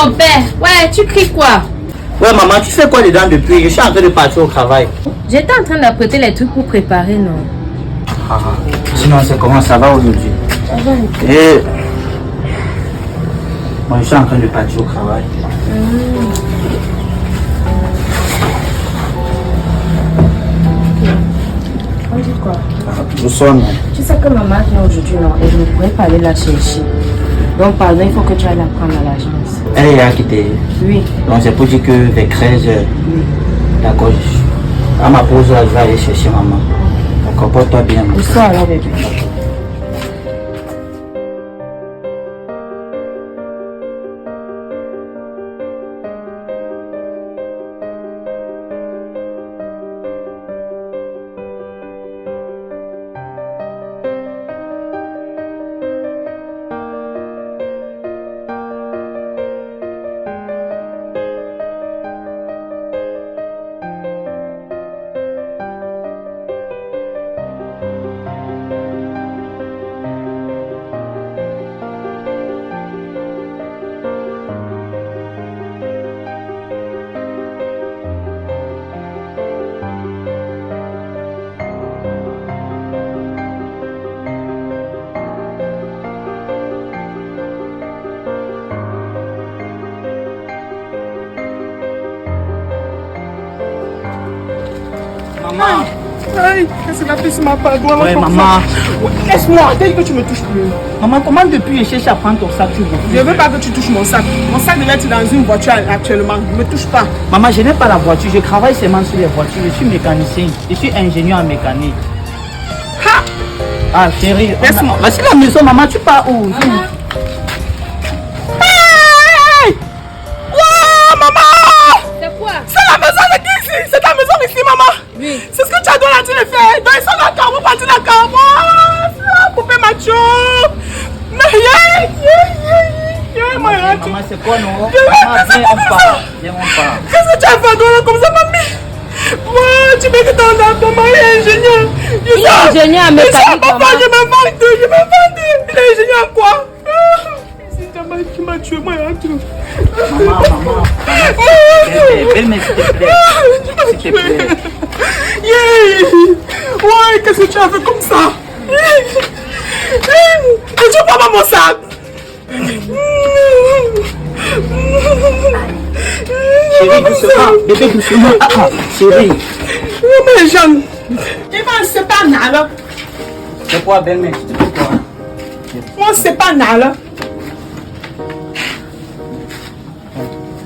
mon père. Ouais, tu cries quoi? Ouais, maman, tu fais quoi dedans depuis? Je suis en train de partir au travail. J'étais en train d'apprêter les trucs pour préparer, non? Ah, sinon, c'est comment ça va aujourd'hui? Ça va. Et... Moi, je suis en train de partir au travail. On dit quoi? Je sonne. Tu sais que maman vient aujourd'hui, non? Et je ne pourrais pas aller la chercher. Donc, pardon, il faut que tu ailles la prendre à l'agence. Elle est à quitter. Oui. Donc, c'est pour dire que vers 13h. Oui. D'accord. À ma pause, là, je vais aller chercher maman. D'accord, porte-toi bien. Bonsoir, alors, bébé. Maman. Aïe, qu'est-ce que la fille m'a pas doigt là Ouais, comme maman. ça. Laisse-moi, dès que tu me touches plus. Maman, comment depuis je cherche à prendre ton sac, tu veux? Je ne veux pas que tu touches mon sac. Mon sac devait être dans une voiture actuellement. Ne me touche pas. Maman, je n'ai pas la voiture, je travaille seulement sur les voitures, je suis mécanicien, je suis ingénieur en mécanique. Ha! Ah chérie, Laisse-moi. voici la maison, maman, tu pars où? Hey! Wow, maman! C'est quoi? C'est la maison de qui ici? C'est ta maison ici, maman? Oui. C'est ce que tu as donné à dire de faire. Donc ils sont d'accord, vous partez d'accord. Couper ma chou. Mais moi, Maman, c'est quoi non? Maman, Qu'est-ce viens, on part. Viens, on part. que tu as fait toi comme ça, mamie? Moi, tu veux que ton maman est ingénieur. Il est ingénieur en mécanique, Papa, maman. je me vends deux, je me vends deux. Il est ingénieur en quoi? C'est ta mère qui m'a tué, moi, il a tout. Maman. Belle-mère, s'il te plaît. S'il te plaît. Yeah! Ouais, qu'est-ce que tu as fait comme ça? Et tu prends pas mon sac? Chérie, doucement. Bébé, doucement. Ah, chérie. Oh, mais Jeanne. Il va se pas nala. C'est quoi, belle-mère? Tu te fais quoi? On se pas nala.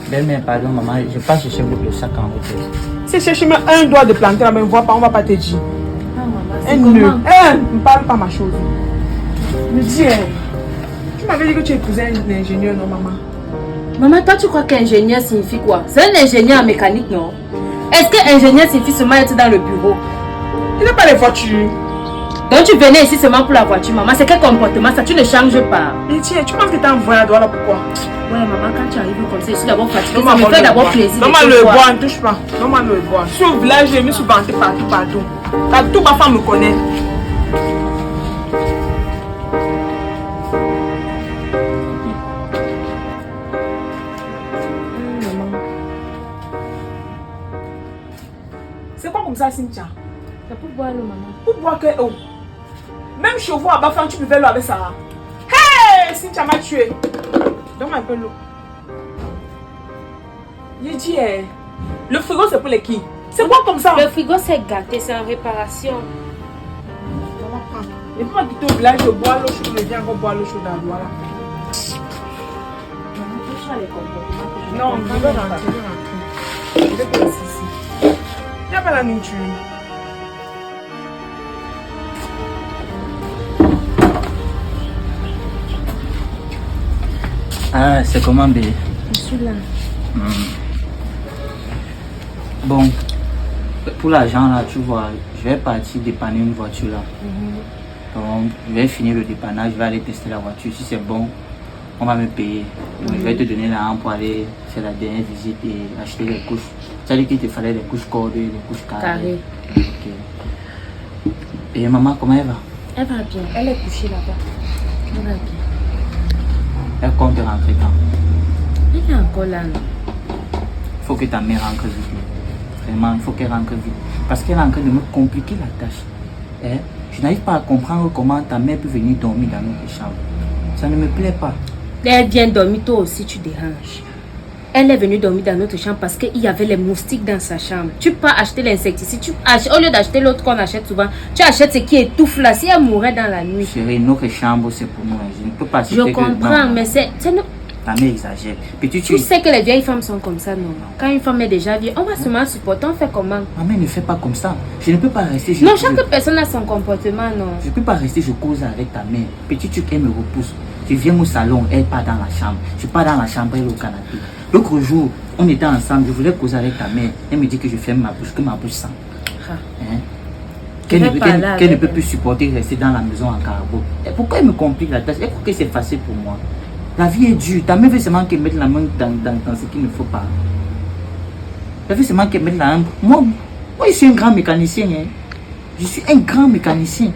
Belle-mère, pardon, maman, je passe chercher le sac en route. Si chercher même un doigt de planter là, mais vois pas, on va pas te dire. Ah, maman, c'est Un comment? nœud. Ne parle pas ma chose. Me dis, tu m'avais dit que tu épousais un ingénieur, non, maman? Maman, toi, tu crois qu'ingénieur signifie quoi? C'est un ingénieur en mécanique, non? Est-ce que ingénieur signifie seulement être dans le bureau? Il n'a pas les voitures. Donc, tu venais ici seulement pour la voiture, maman. C'est quel comportement ça? Tu ne changes pas. Mais tiens, tu penses que t'as envoyé à droite là, pourquoi? Ouais, maman, quand tu arrives comme ça, je suis d'abord fatiguée. Ça Donne-moi me fait le d'abord bois. plaisir. Donne-moi de te le voir. bois, ne touche pas. Donne-moi le bois. Je suis au village, je me suis vantée partout. Toute ma femme me connaît. C'est quoi comme ça, Cynthia? C'est pour boire l'eau, maman. Pour boire que eau. Même chevaux à Bafan, tu buvais l'eau avec Sarah. Hey, Cynthia m'a tué. Donne-moi un peu l'eau. J'ai dit, le frigo c'est pour les qui? C'est quoi comme ça? Le frigo, c'est gâté, c'est en réparation. Maman, prends. Et puis, moi, quitter au village, je bois l'eau chaude, je viens encore boire l'eau chaude à l'eau. Voilà. Maman, touche à les comportements que je Non, ne je comprends veux pas. rentrer, je veux rentrer. Je vais te laisser ici. Il n'y a pas la nourriture. Ah, c'est comment, bébé? Je suis là. Bon, pour l'argent là, tu vois, je vais partir dépanner une voiture là. Donc, je vais finir le dépannage, je vais aller tester la voiture. Si c'est bon, on va me payer. Donc, je vais te donner l'argent pour aller faire la dernière visite et acheter les couches. Ça veut dire qu'il te fallait des couches cordées, des couches carrées. Ok. Et maman, comment elle va? Elle va bien. Elle est couchée là-bas. Elle va bien. Elle compte rentrer quand? Elle est encore là, non? Il faut que ta mère rentre vite. Vraiment, il faut qu'elle rentre vite. Parce qu'elle est en train de me compliquer la tâche. Hein? Je n'arrive pas à comprendre comment ta mère peut venir dormir dans notre chambre. Ça ne me plaît pas. Elle vient dormir, toi aussi tu déranges. Elle est venue dormir dans notre chambre parce qu'il y avait les moustiques dans sa chambre. Tu peux acheter l'insecticide. Au lieu d'acheter l'autre qu'on achète souvent, tu achètes ce qui étouffe là. Si elle mourait dans la nuit. Chérie, notre chambre c'est pour moi. Je ne peux pas Je comprends, mais c'est... Ta mère exagère. Tu sais que les vieilles femmes sont comme ça, non? Quand une femme est déjà vieille, on va seulement supporter, on fait comment? Maman ne fait pas comme ça. Je ne peux pas rester. Non, chaque personne a son comportement, non? Je ne peux pas rester, je cause avec ta mère. Petit truc, elle me repousse. Je viens au salon, elle part dans la chambre. Je pars dans la chambre, elle est au canapé. L'autre jour, on était ensemble, je voulais causer avec ta mère. Elle me dit que je ferme ma bouche, que ma bouche sent. Hein? Qu'elle ne peut plus supporter rester dans la maison en carbo. Et pourquoi elle me complique la tâche? Et pourquoi c'est facile pour moi? La vie est dure. Ta mère veut seulement qu'elle mette la main dans ce qu'il ne faut pas. Elle veut seulement qu'elle mette la main. Moi, je suis un grand mécanicien. Hein. Je suis un grand mécanicien.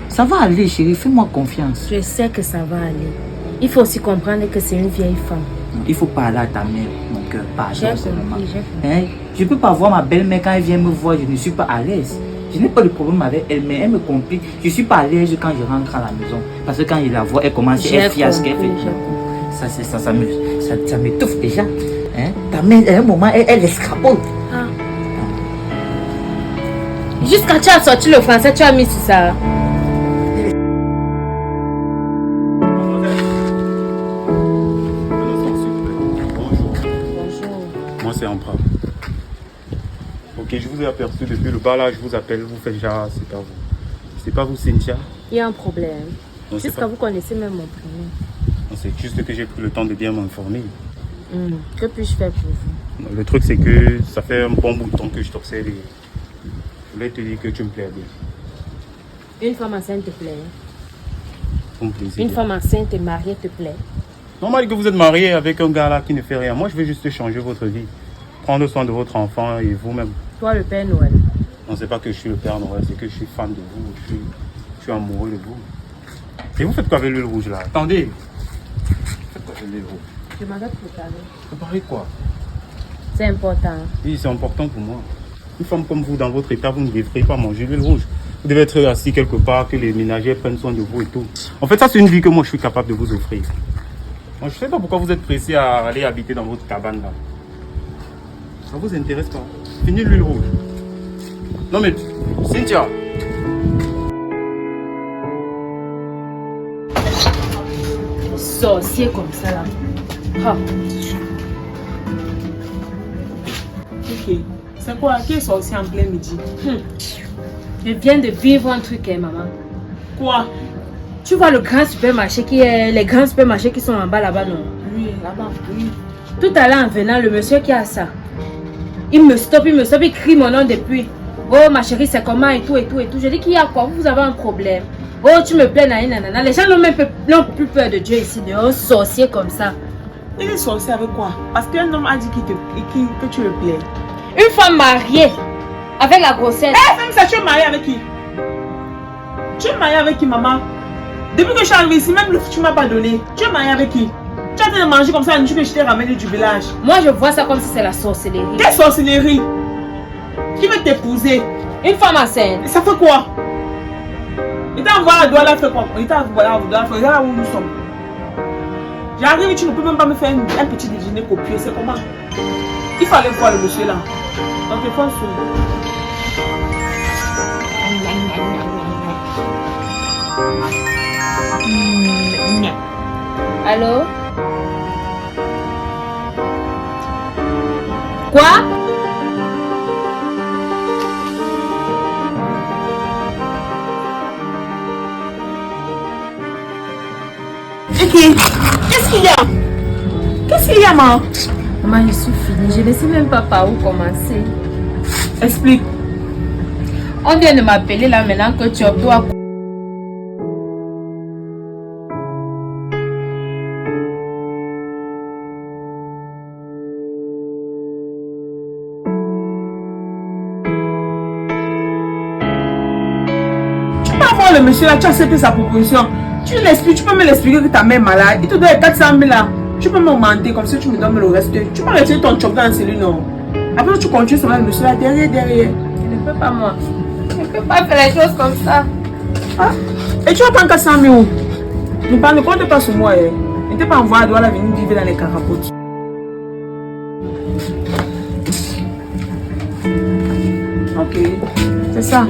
Ça va aller, chérie. Fais-moi confiance. Je sais que ça va aller. Il faut aussi comprendre que c'est une vieille femme. Il faut parler à ta mère, mon cœur. Pardon seulement. Hein? Je ne peux pas voir ma belle-mère quand elle vient me voir. Je ne suis pas à l'aise. Je n'ai pas de problème avec elle, mais elle me complique. Je ne suis pas à l'aise quand je rentre à la maison. Parce que quand je la vois, elle commence à être fiasque. Ça m'étouffe déjà. Hein? Ta mère, à un moment, elle escrapote. Ah. Jusqu'à tu as sorti le français, tu as mis sur ça. Bonjour. Moi, c'est Emprunt. Ok, je vous ai aperçu depuis le bar là, je vous appelle, vous faites genre, c'est pas vous. C'est pas vous, Cynthia? Il y a un problème. Jusqu'à vous connaissez même mon prénom. C'est juste que j'ai pris le temps de bien m'informer. Que puis-je faire pour vous? Le truc, c'est que ça fait un bon bout de temps que je t'observe et je voulais te dire que tu me plais bien. Une femme enceinte te plaît? Ton plaisir. Une femme enceinte et mariée te plaît? Normal que vous êtes marié avec un gars là qui ne fait rien. Moi, je veux juste changer votre vie. Prendre soin de votre enfant et vous-même. Toi, le Père Noël? Non, c'est pas que je suis le Père Noël, c'est que je suis fan de vous. Je suis amoureux de vous. Et vous faites quoi avec l'huile rouge là? Attendez. Faites quoi avec l'huile rouge? Je m'arrête pour parler. Vous parlez quoi? C'est important. Oui, c'est important pour moi. Une femme comme vous, dans votre état, vous ne devrez pas manger l'huile rouge. Vous devez être assis quelque part, que les ménagères prennent soin de vous et tout. En fait, ça, c'est une vie que moi, je suis capable de vous offrir. Moi, je ne sais pas pourquoi vous êtes pressé à aller habiter dans votre cabane là. Ça vous intéresse pas? Fini l'huile rouge. Non mais, Cynthia. Sorcier comme ça là. Ah. Ok. C'est quoi? Qui est sorcier en plein midi? Je viens de vivre un truc, maman. Quoi? Tu vois le grand supermarché les grands supermarchés qui sont en bas là-bas, non? Oui, là-bas, oui. Tout à l'heure en venant, le monsieur qui a ça, il me stoppe, il crie mon nom depuis. Oh ma chérie, c'est comment et tout et tout et tout. Je dis qu'il y a quoi? Vous avez un problème. Oh, tu me plais, nanana. Les gens n'ont plus peur de Dieu ici, de un sorcier comme ça. Il est sorcier avec quoi? Parce qu'un homme a dit que tu le plais. Une femme mariée, avec la grossesse. Femme, ça, tu es mariée avec qui? Tu es mariée avec qui, maman? Depuis que je suis arrivée ici, même le tu m'as pas donné. Tu es mariée avec qui? Tu as en train de manger comme ça, que je t'ai ramené du village. Moi, je vois ça comme si c'est la sorcellerie. Quelle sorcellerie? Qui veut t'épouser? Une femme enceinte. Ça fait quoi? Il t'a envoyé à Douala faire quoi? Il t'a envoyé à Douala faire là où nous sommes. J'arrive, tu ne peux même pas me faire un petit déjeuner copieux. C'est comment? Il fallait voir le monsieur là. Donc il faut Allô? Quoi? Qu'est-ce qu'il y a? Qu'est-ce qu'il y a, maman? Maman, je suis finie. Je ne sais même pas par où commencer. Explique. On vient de m'appeler là maintenant que tu dois... Tu peux avoir le monsieur là, tu acceptes sa proposition. Tu l'expliques, tu peux me l'expliquer que ta mère est malade. Il te doit 400 000 là. Tu peux m'augmenter comme ça, tu me donnes le reste. Tu peux retirer ton job dans la cellule, non? Après, tu continues sur le monsieur là, derrière. Je ne peux pas, moi. Je ne peux pas faire les choses comme ça. Ah. Et tu vas prendre 400 000 où? Ne compte pas sur moi. Ne t'es pas envoyé à Douala venir vivre dans les carapotes. Ok, c'est ça.